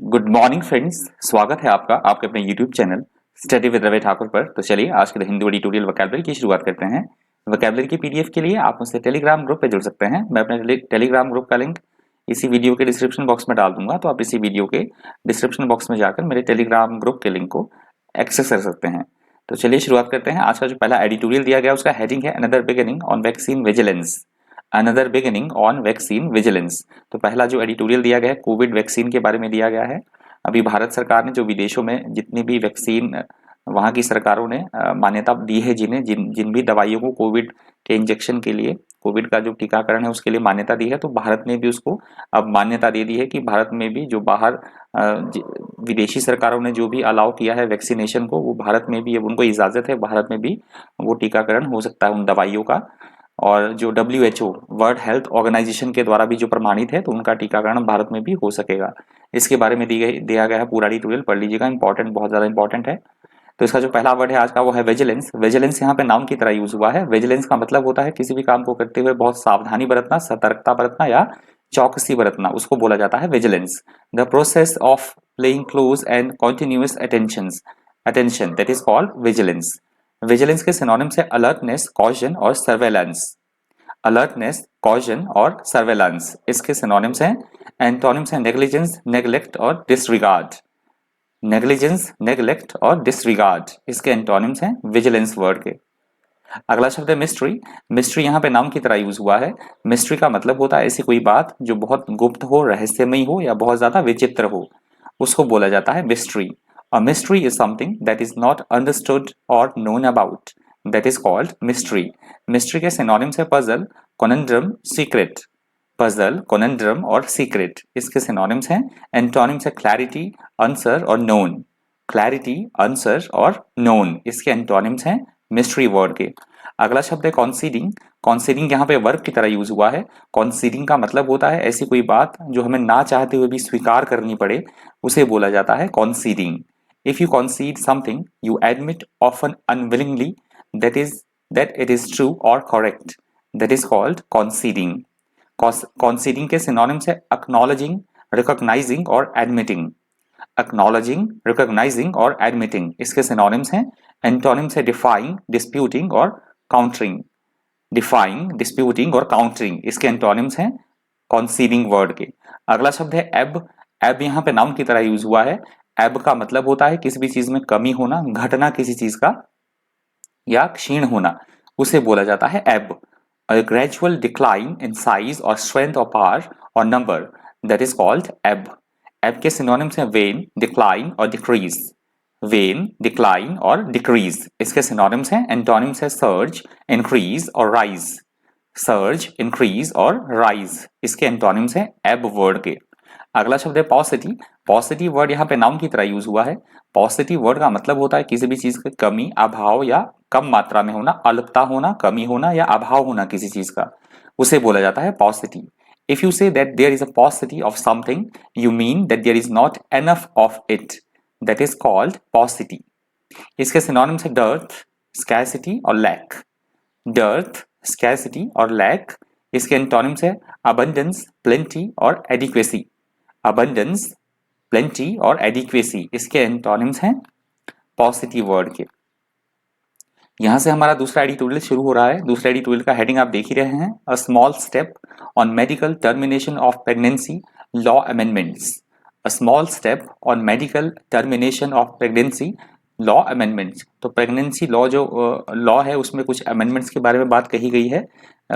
Good morning friends. स्वागत है आपका आपके अपने YouTube channel study with Ravi Thakur पर। तो चलिए आज के हिंदी ट्यूटोरियल वोकैबुलरी की शुरुआत करते हैं। वोकैबुलरी की पीडीएफ के लिए आप मुझसे टेलीग्राम ग्रुप पे जुड़ सकते हैं। मैं अपने टेलीग्राम ग्रुप का लिंक इसी वीडियो के डिस्क्रिप्शन बॉक्स में डाल दूंगा, तो आप इसी वीडियो के डिस्क्रिप्शन बॉक्स में जाकर मेरे टेलीग्राम ग्रुप के लिंक को एक्सेस कर सकते हैं। तो चलिए शुरुआत करते हैं। आज का जो पहला एडिटोरियल दिया गया उसका हेडिंग है another beginning on vaccine vigilance. Another beginning on vaccine vigilance. तो पहला जो एडिटोरियल दिया गया है कोविड वैक्सीन के बारे में दिया गया है। अभी भारत सरकार ने जो विदेशों में जितनी भी वैक्सीन वहाँ की सरकारों ने मान्यता दी है, जिन भी दवाइयों को कोविड के इंजेक्शन के लिए, कोविड का जो टीकाकरण है उसके लिए मान्यता दी है, तो भारत ने भी उसको अब मान्यता दे दी है कि भारत में भी जो बाहर विदेशी सरकारों ने जो भी अलाउ किया है वैक्सीनेशन को, वो भारत में भी अब उनको इजाजत है, भारत में भी वो टीकाकरण हो सकता है उन दवाइयों का। और जो WHO वर्ल्ड हेल्थ ऑर्गेनाइजेशन के द्वारा भी जो प्रमाणित है, तो उनका टीकाकरण भारत में भी हो सकेगा। इसके बारे में दिया गया है पूरा ट्यूटोरियल, पढ़ लीजिएगा, इंपॉर्टेंट, बहुत ज्यादा इंपॉर्टेंट है। तो इसका जो पहला वर्ड है आज का वो है विजिलेंस। विजिलेंस यहाँ पे नाउन की तरह यूज हुआ है। विजिलेंस का मतलब होता है किसी भी काम को करते हुए बहुत सावधानी बरतना, सतर्कता बरतना या चौकसी बरतना, उसको बोला जाता है vigilance. The process of playing close and continuous attention that is called vigilance. Vigilance के सिनोनिम्स है अलर्टनेस, कॉशन और सर्वेलेंस। अलर्टनेस, कॉशन और सर्वेलेंस इसके सिनोनिम्स हैं। एंटोनिम्स हैं नेग्लिजेंस, नेग्लेक्ट और डिसरिगार्ड। नेग्लिजेंस, नेग्लेक्ट और डिसरिगार्ड इसके एंटोनिम्स हैं विजिलेंस वर्ड के। अगला शब्द है मिस्ट्री। मिस्ट्री यहाँ पे नाउन की तरह यूज हुआ है। मिस्ट्री का मतलब होता है ऐसी कोई बात जो बहुत गुप्त हो, रहस्यमयी हो या बहुत ज्यादा विचित्र हो, उसको बोला जाता है mystery. A mystery is something that is not understood or known about. That is called mystery. Mystery के synonyms है puzzle, conundrum, secret. Puzzle, conundrum और secret इसके synonyms हैं। Antonyms है clarity, answer और known. Clarity, answer और known इसके antonyms हैं mystery word के। अगला शब्द है कॉन्सीडिंग। कॉन्सीडिंग यहाँ पे वर्ब की तरह यूज हुआ है। कॉन्सीडिंग का मतलब होता है ऐसी कोई बात जो हमें ना चाहते हुए भी स्वीकार करनी पड़े, उसे बोला जाता है कॉन्सीडिंग। If you concede something, you admit often unwillingly that it is true or correct. That is called conceding. Conceding के synonyms है acknowledging, recognizing और admitting. Acknowledging, recognizing और admitting इसके synonyms हैं। Antonyms है defying, disputing और countering. Defying, disputing और countering इसके antonyms हैं conceding word के। अगला शब्द है ebb। ebb यहाँ पे नाउन की तरह यूज हुआ है। एब का मतलब होता है किसी भी चीज में कमी होना, घटना किसी चीज का या क्षीण होना, उसे बोला जाता है एब। A gradual decline in size और स्ट्रेंथ और पावर और नंबर, दैट इज कॉल्ड एब। एब के सिनोनिम्स हैं वेन, डिक्लाइन और डिक्रीज। वेन, डिक्लाइन और डिक्रीज इसके सिनोनिम्स हैं। एंटोनिम्स है सर्ज, इंक्रीज और राइज। सर्ज, इंक्रीज और राइज इसके एंटोनिम्स हैं एब वर्ड के। अगला शब्द है पॉसिटी। पॉसिटिव वर्ड यहाँ पे नाउन की तरह यूज हुआ है। पॉसिटिव वर्ड का मतलब होता है किसी भी चीज की कमी, अभाव या कम मात्रा में होना, अल्पता होना, कमी होना या अभाव होना किसी चीज का, उसे बोला जाता है paucity. If you say that there is a paucity of something, you mean that there is not enough of it, that is called paucity. इसके सिनोनिम्स है डर्थ, स्कैरसिटी और लैक। डर्थ, स्कैरसिटी और लैक इसके antonyms है abundance, plenty और adequacy. Abundance, plenty और adequacy इसके antonyms हैं पॉजिटिव वर्ड के। यहां से हमारा दूसरा एडिटोरियल शुरू हो रहा है। दूसरा एडिटोरियल का हेडिंग आप देख ही रहे हैं, a small step on medical termination of pregnancy law amendments. A small step on medical termination of pregnancy law amendments. तो प्रेगनेंसी लॉ जो लॉ है उसमें कुछ अमेंडमेंट्स के बारे में बात कही गई है।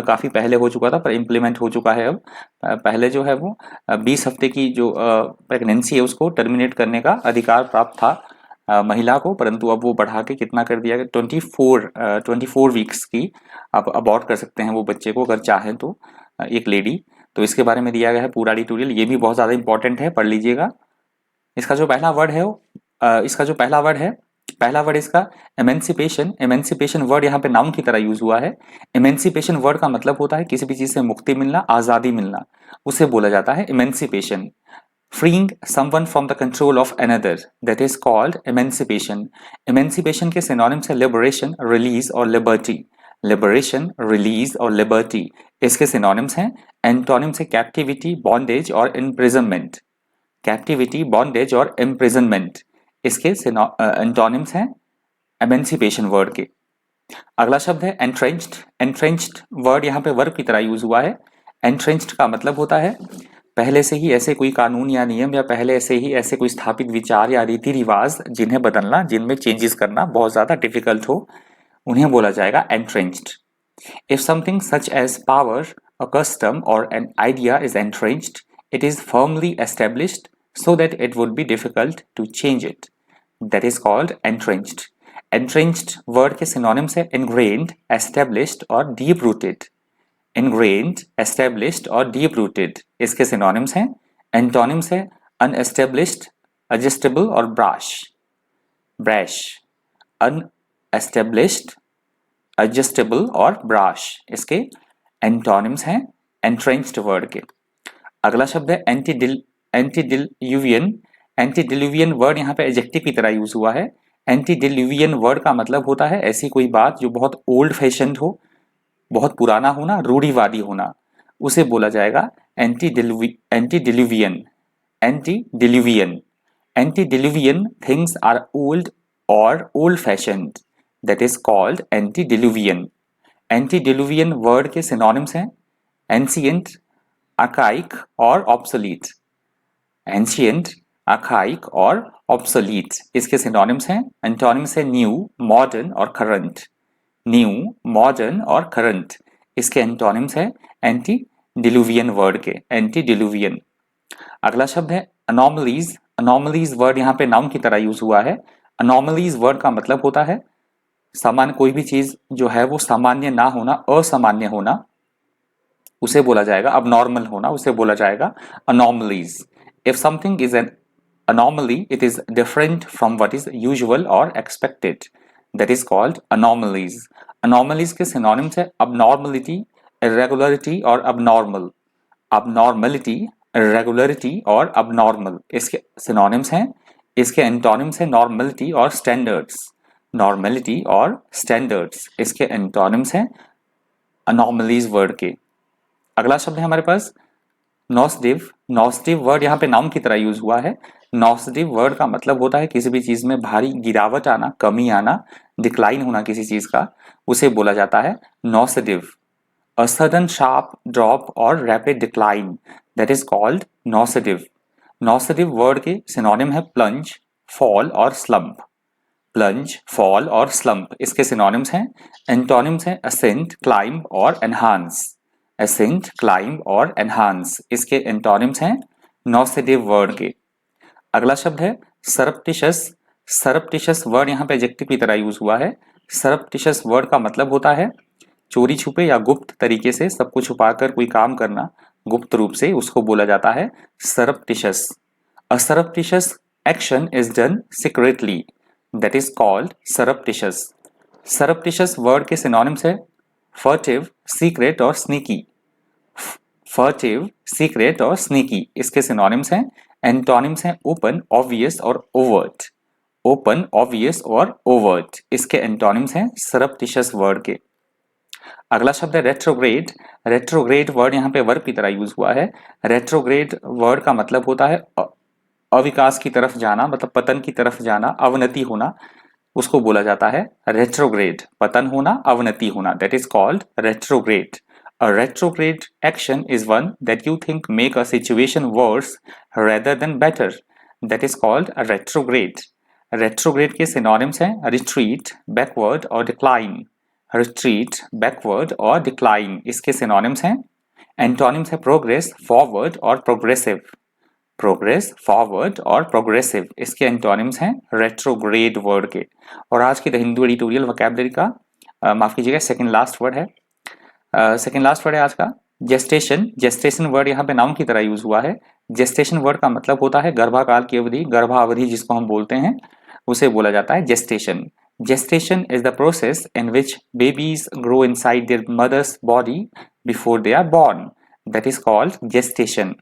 काफी पहले हो चुका था पर इम्प्लीमेंट हो चुका है अब। पहले जो है वो 20 हफ्ते की जो प्रेगनेंसी है उसको टर्मिनेट करने का अधिकार प्राप्त था महिला को, परंतु अब वो बढ़ा के कितना कर दिया गया, 24 वीक्स की आप अबॉर्ट कर सकते हैं वो बच्चे को अगर चाहें तो, एक लेडी। तो इसके बारे में दिया गया है पूरा ट्यूटोरियल, ये भी बहुत ज्यादा इंपॉर्टेंट है, पढ़ लीजिएगा। इसका जो पहला वर्ड है पहला वर्ड इसका एमेंसिपेशन। एमेंसिपेशन वर्ड यहाँ पे नाउन की तरह यूज हुआ है। एमेंसिपेशन वर्ड का मतलब होता है किसी भी चीज से मुक्ति मिलना, आजादी मिलना, उसे बोला जाता है emancipation. freeing someone from the control of another, that is called emancipation. emancipation के synonyms है liberation, release और liberty. liberation, release और liberty इसके synonyms हैं। antonyms है captivity, bondage और imprisonment. कैप्टिविटी, बॉन्डेज और इम्प्रिजनमेंट इसके एंटोनिम्स हैं एमेंसिपेशन वर्ड के। अगला शब्द है एंट्रेंच्ड। एंट्रेंच्ड वर्ड यहाँ पे वर्ब की तरह यूज हुआ है। एंट्रेंच्ड का मतलब होता है पहले से ही ऐसे कोई कानून या नियम या पहले से ही ऐसे कोई स्थापित विचार या रीति रिवाज जिन्हें बदलना, जिनमें चेंजेस करना बहुत ज्यादा डिफिकल्ट हो, उन्हें बोला जाएगा entrenched. If something such as power, a custom, or an idea is entrenched, it is firmly established so that it would be difficult to change it. That is called entrenched. Entrenched word के synonyms है ingrained, established और deep rooted. Ingrained, established और deep rooted इसके synonyms हैं। Antonyms है unestablished, adjustable और brash. Brash, unestablished, adjustable और ब्राश इसके एंटोनिम्स हैं एंट्रेंच्ड वर्ड के। अगला शब्द है एंटीडिल्यूवियन। एंटीडिल्यूवियन वर्ड यहाँ पे एडजेक्टिव की तरह यूज हुआ है। एंटीडिल्यूवियन वर्ड का मतलब होता है ऐसी कोई बात जो बहुत ओल्ड फैशन्ड हो, बहुत पुराना होना, रूढ़िवादी होना, उसे बोला जाएगा एंटीडिल्यूवियन। एंटीडिल्यूवियन, एंटीडिल्यूवियन थिंग्स आर ओल्ड और old fashioned, that is called antediluvian. Antediluvian word के synonyms हैं ancient, archaic और obsolete. Ancient, archaic और obsolete इसके synonyms हैं। Antonyms है new, modern और current. New, modern और current इसके antonyms है antediluvian word के antediluvian। अगला शब्द है anomalies। anomalies word यहाँ पे नाउन की तरह यूज हुआ है। anomalies word का मतलब होता है सामान्य कोई भी चीज जो है वो सामान्य ना होना, असामान्य होना, उसे बोला जाएगा अबनॉर्मल होना, उसे बोला जाएगा anomalies. If something is an anomaly it is different from what is usual और expected, that is called anomalies. Anomalies के सिनोनिम्स है अबनॉर्मलिटी, इरेगुलरिटी और अबनॉर्मल। अबनॉर्मलिटी, इरेगुलरिटी और अबनॉर्मल इसके सिनोनिम्स हैं। इसके एंटोनिम्स है नॉर्मलिटी और स्टैंडर्ड्स। नॉर्मेलिटी और स्टैंडर्ड्स इसके एंटोनिम्स हैं अनॉमलीज वर्ड के। अगला शब्द है हमारे पास नॉस्टिव। नॉस्टिव वर्ड यहाँ पे नाउन की तरह यूज हुआ है। नॉस्टिव वर्ड का मतलब होता है किसी भी चीज में भारी गिरावट आना, कमी आना, डिक्लाइन होना किसी चीज का, उसे बोला जाता है nosedive. A sudden sharp drop और rapid decline, that is called nosedive. Nosedive word के सिनोनिम है प्लंज, फॉल और स्लम्प। प्लंज, फॉल और स्लम्प इसके सिनोनिम्स हैं। एंटोनिम्स हैं असेंट, क्लाइंब और एनहांस। असेंट, क्लाइंब और एनहांस इसके एंटोनिम्स हैं नॉस्टिव वर्ड के। अगला शब्द है सरप्टिशियस। सरप्टिशियस वर्ड यहाँ पे एडजेक्टिव की तरह यूज हुआ है। सरप्टिशियस वर्ड का मतलब होता है चोरी छुपे या गुप्त तरीके से सबको छुपाकर कोई काम करना, गुप्त रूप से, उसको बोला जाता है सरप्टिशियस। अ सरप्टिशियस action is done secretly, that is called surreptitious. Surreptitious word के synonyms है furtive, secret और sneaky. furtive, secret और sneaky इसके synonyms हैं। antonyms हैं open, obvious और overt. open, obvious और overt इसके antonyms हैं surreptitious word के। अगला शब्द है रेट्रोग्रेड। रेट्रोग्रेड वर्ड यहाँ पे वर्ब की तरह यूज हुआ है। रेट्रोग्रेड वर्ड का मतलब होता है अविकास की तरफ जाना, मतलब पतन की तरफ जाना, अवनति होना, उसको बोला जाता है रेट्रोग्रेड। पतन होना, अवनति होना, that is called retrograde. A retrograde action is one that you think make a situation worse rather than better. That is called a retrograde. Retrograde के synonyms हैं retreat, backward और decline. Retreat, backward और decline इसके synonyms हैं। Antonyms है progress, forward और progressive. Progress, forward और progressive इसके एंटोनिम्स हैं रेट्रोग्रेड वर्ड के। और आज की द हिंदू एडिटोरियल वोकैबुलरी का माफ कीजिएगा सेकंड लास्ट वर्ड है। सेकंड लास्ट वर्ड है आज का जेस्टेशन। जेस्टेशन वर्ड यहाँ पे नाउन की तरह यूज हुआ है। जेस्टेशन वर्ड का मतलब होता है गर्भाकाल की अवधि, गर्भावधि जिसको हम बोलते हैं, उसे बोला जाता है gestation. Gestation is the process in which babies grow inside their mothers body before they are born, that is called gestation.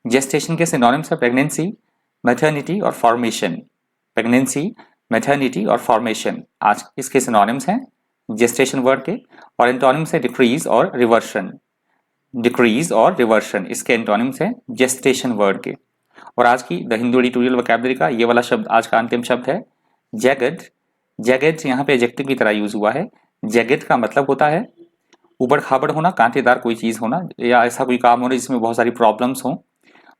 Gestation के सिनोनिम्स है प्रेगनेंसी, मैटरनिटी और फॉर्मेशन। प्रेगनेंसी, मैटरनिटी और फॉर्मेशन आज इसके सिनोनिम्स हैं जेस्टेशन वर्ड के। और antonyms है डिक्रीज और रिवर्शन। डिक्रीज और रिवर्शन, इसके एंटोनिम्स है जेस्टेशन वर्ड के। और आज की द हिंदू एडिटोरियल वोकैबुलरी का ये वाला शब्द आज का अंतिम शब्द है जैगड। जैगड यहाँ पे एडजेक्टिव की तरह यूज हुआ है। जैगड का मतलब होता है उबड़ खाबड़ होना, कांटेदार कोई चीज होना, या ऐसा कोई काम होना जिसमें बहुत सारी प्रॉब्लम्स हो,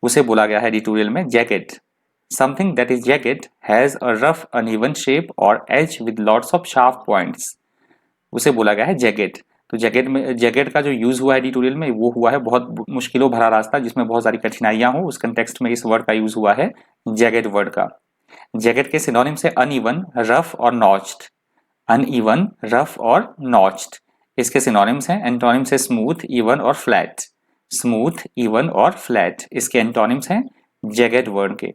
उसे बोला गया है एडिटोरियल में jagged. Something that is jagged has a rough uneven shape और edge with lots of sharp points, उसे बोला गया है जैगड। तो जैगड में, जैगड का जो यूज हुआ है एडिटोरियल में वो हुआ है बहुत मुश्किलों भरा रास्ता जिसमें बहुत सारी कठिनाइयां हो, उस कंटेक्स्ट में इस वर्ड का यूज हुआ है जैगड वर्ड का। जैगड के सिनोनिम्स है अनइवन, रफ और नॉच्ड। अनइवन, रफ और नॉच्ड, इसके सिनोनिम्स हैं। एंटोनिम्स है स्मूथ, इवन और फ्लैट। स्मूथ, इवन और फ्लैट, इसके एंटोनिम्स हैं जैगड वर्ड के।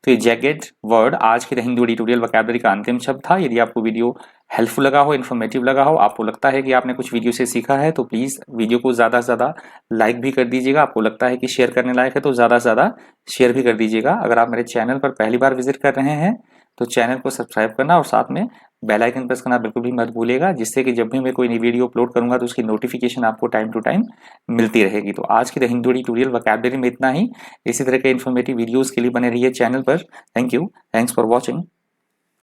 तो ये जैगड वर्ड आज के हिंदू एडिटोरियल वोकैबुलरी का अंतिम शब्द था। यदि आपको वीडियो हेल्पफुल लगा हो, इन्फॉर्मेटिव लगा हो, आपको लगता है कि आपने कुछ वीडियो से सीखा है, तो प्लीज़ वीडियो को ज़्यादा से ज़्यादा लाइक भी कर दीजिएगा। आपको लगता है कि शेयर करने लायक है तो ज़्यादा से ज़्यादा शेयर भी कर दीजिएगा। अगर आप मेरे चैनल पर पहली बार विजिट कर रहे हैं तो चैनल को सब्सक्राइब करना और साथ में बेल आइकन प्रेस करना बिल्कुल भी मत भूलिएगा, जिससे कि जब भी मैं कोई नई वीडियो अपलोड करूंगा तो उसकी नोटिफिकेशन आपको टाइम टू टाइम मिलती रहेगी। तो आज की द हिंदू एडिटोरियल वोकैबुलरी में इतना ही। इसी तरह के इन्फॉर्मेटिव वीडियोस के लिए बने रहिए चैनल पर। Thank you, thanks for watching.